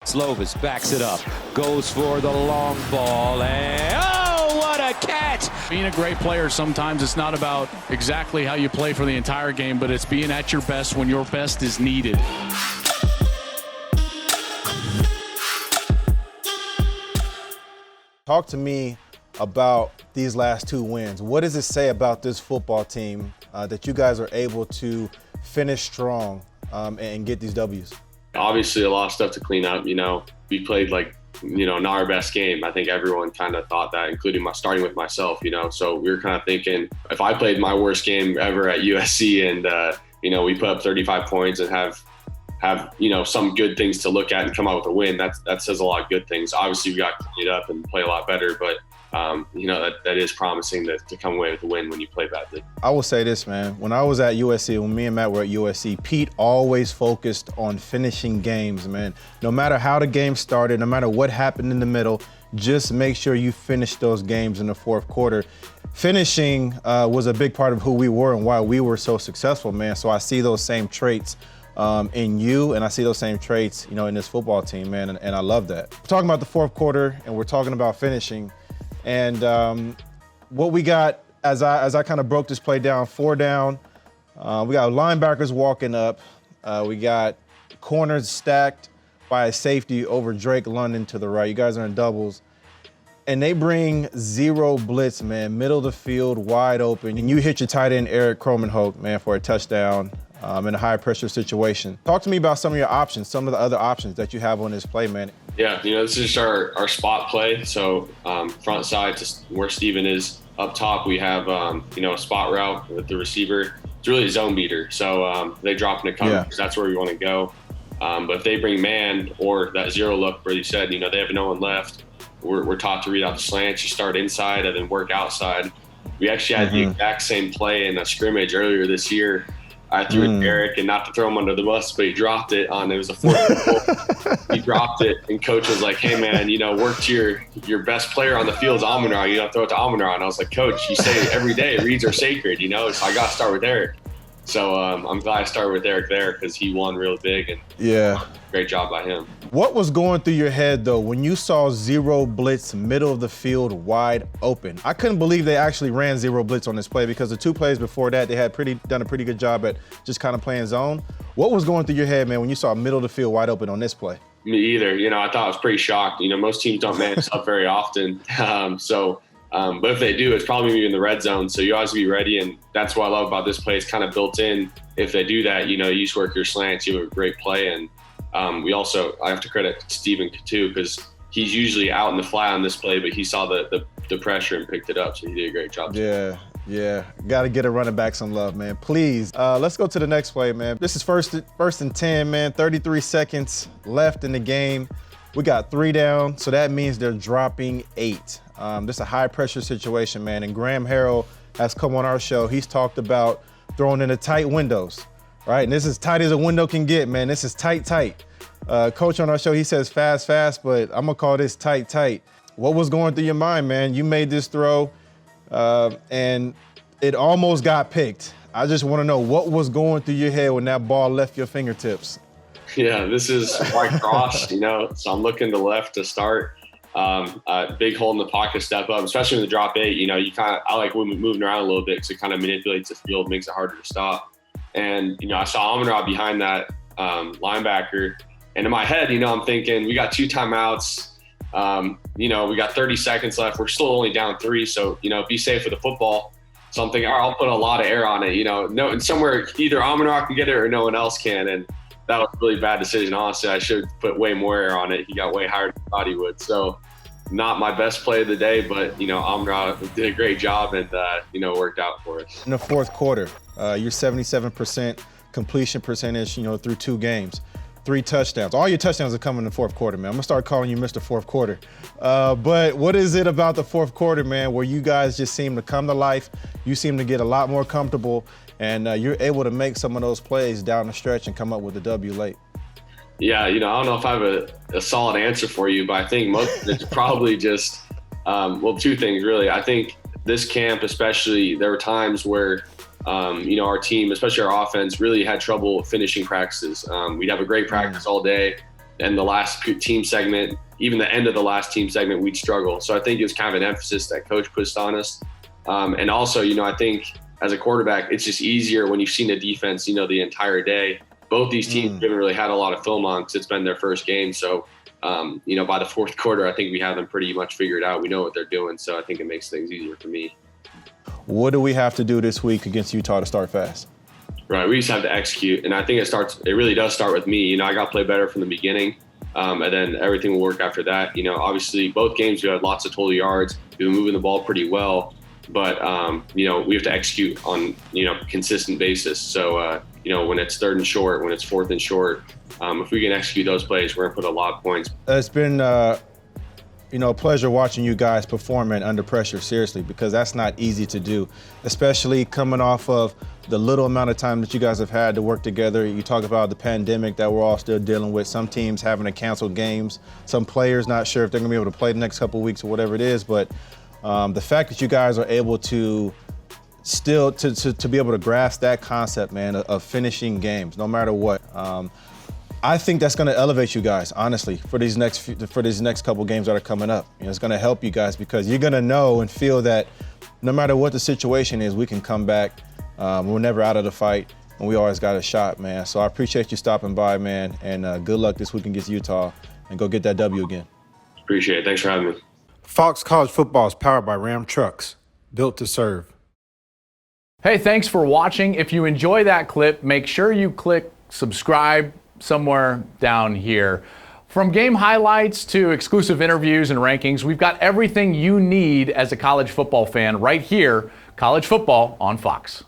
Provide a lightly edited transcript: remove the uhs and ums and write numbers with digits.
Slovis backs it up, goes for the long ball, and oh, what a catch! Being a great player, sometimes it's not about exactly how you play for the entire game, but it's being at your best when your best is needed. Talk to me about these last two wins. What does it say about this football team that you guys are able to finish strong and get these W's? Obviously, a lot of stuff to clean up. We played not our best game. I think everyone kind of thought that, including starting with myself. So we were kind of thinking, if I played my worst game ever at USC and we put up 35 points and have some good things to look at and come out with a win, that says a lot of good things. Obviously, we got to clean it up and play a lot better, but that is promising to come away with a win when you play badly. I will say this, man. When I was at USC, when me and Matt were at USC, Pete always focused on finishing games, man. No matter how the game started, no matter what happened in the middle, just make sure you finish those games in the fourth quarter. Finishing was a big part of who we were and why we were so successful, man. So I see those same traits in you, and I see those same traits, in this football team, man, and I love that. We're talking about the fourth quarter, and we're talking about finishing. And what we got, as I kind of broke this play down, 4 down, we got linebackers walking up. We got corners stacked by a safety over Drake London to the right. You guys are in doubles. And they bring 0 blitz, man, middle of the field, wide open. And you hit your tight end, Eric Kromenhoek, man, for a touchdown in a high-pressure situation. Talk to me about some of your options, some of the other options that you have on this play, man. Yeah, this is just our spot play. So front side to where Steven is. Up top, we have, a spot route with the receiver. It's really a zone beater. So they drop into coverage. Yeah. That's where we want to go. But if they bring man or that 0 look where you said, they have no one left, we're taught to read out the slants. You start inside and then work outside. We actually had the exact same play in a scrimmage earlier this year. I threw it to Eric, and not to throw him under the bus, but he dropped it it was a 4th goal. He dropped it, and coach was like, hey, man, work to your best player on the field is Amon-Ra. You don't throw it to Amon-Ra. And I was like, coach, you say every day reads are sacred, so I got to start with Eric. So I'm glad I started with Eric there because he won real big, and great job by him. What was going through your head, though, when you saw 0 blitz, middle of the field, wide open? I couldn't believe they actually ran 0 blitz on this play because the 2 plays before that, they had done a pretty good job at just kind of playing zone. What was going through your head, man, when you saw middle of the field wide open on this play? Me either. I thought I was pretty shocked. Most teams don't man stuff very often. But if they do, it's probably in the red zone. So you always be ready. And that's what I love about this play. It's kind of built in. If they do that, you just work your slants, you have a great play. And I have to credit Steven too, because he's usually out in the flat on this play, but he saw the pressure and picked it up. So he did a great job. Yeah. Got to get a running back some love, man. Please. Let's go to the next play, man. This is first and 10, man. 33 seconds left in the game. We got 3 down, so that means they're dropping 8. This is a high-pressure situation, man, and Graham Harrell has come on our show. He's talked about throwing in the tight windows, right? And this is tight as a window can get, man. This is tight. Coach on our show, he says fast, but I'm going to call this tight. What was going through your mind, man? You made this throw, and it almost got picked. I just want to know what was going through your head when that ball left your fingertips. Yeah, this is white cross, so I'm looking to left to start. Big hole in the pocket, step up, especially in the drop 8. I like moving around a little bit because it kind of manipulates the field, makes it harder to stop. And, I saw Amon-Ra behind that linebacker. And in my head, I'm thinking we got 2 timeouts. We got 30 seconds left. We're still only down 3. So, be safe with the football. So I'm thinking, all right, I'll put a lot of air on it. And somewhere either Amon-Ra can get it or no one else can. And that was a really bad decision. Honestly, I should have put way more air on it. He got way higher than I thought he would. So not my best play of the day, but, Amon-Ra did a great job and, worked out for us. In the 4th quarter, you're 77% completion percentage, through 2 games, 3 touchdowns. All your touchdowns are coming in the 4th quarter, man. I'm going to start calling you Mr. 4th quarter. But what is it about the 4th quarter, man, where you guys just seem to come to life? You seem to get a lot more comfortable, and you're able to make some of those plays down the stretch and come up with a W late. Yeah, I don't know if I have a solid answer for you, but I think most of it's probably just, 2 things, really. I think this camp especially, there were times where, our team, especially our offense, really had trouble finishing practices. We'd have a great practice all day, and the last team segment, even the end of the last team segment, we'd struggle. So I think it was kind of an emphasis that coach puts on us. And also, I think as a quarterback, it's just easier when you've seen the defense, the entire day. Both these teams haven't really had a lot of film on because it's been their first game. So, by the 4th quarter, I think we have them pretty much figured out. We know what they're doing. So I think it makes things easier for me. What do we have to do this week against Utah to start fast? Right. We just have to execute. And I think it really does start with me. I got to play better from the beginning. And then everything will work after that. Obviously both games we had lots of total yards. We've been moving the ball pretty well. But, we have to execute on, consistent basis. So, when it's 3rd and short, when it's 4th and short, if we can execute those plays, we're going to put a lot of points. It's been, a pleasure watching you guys perform under pressure, seriously, because that's not easy to do, especially coming off of the little amount of time that you guys have had to work together. You talk about the pandemic that we're all still dealing with, some teams having to cancel games, some players not sure if they're going to be able to play the next couple of weeks or whatever it is. But the fact that you guys are able to still to be able to grasp that concept, man, of finishing games, no matter what. I think that's going to elevate you guys, honestly, for these next couple games that are coming up. It's going to help you guys because you're going to know and feel that no matter what the situation is, we can come back. We're never out of the fight, and we always got a shot, man. So I appreciate you stopping by, man, and good luck this week against Utah, and go get that W again. Appreciate it. Thanks for having me. Fox College Football is powered by Ram Trucks, built to serve. Hey, thanks for watching. If you enjoy that clip, make sure you click subscribe somewhere down here. From game highlights to exclusive interviews and rankings, we've got everything you need as a college football fan right here, College Football on Fox.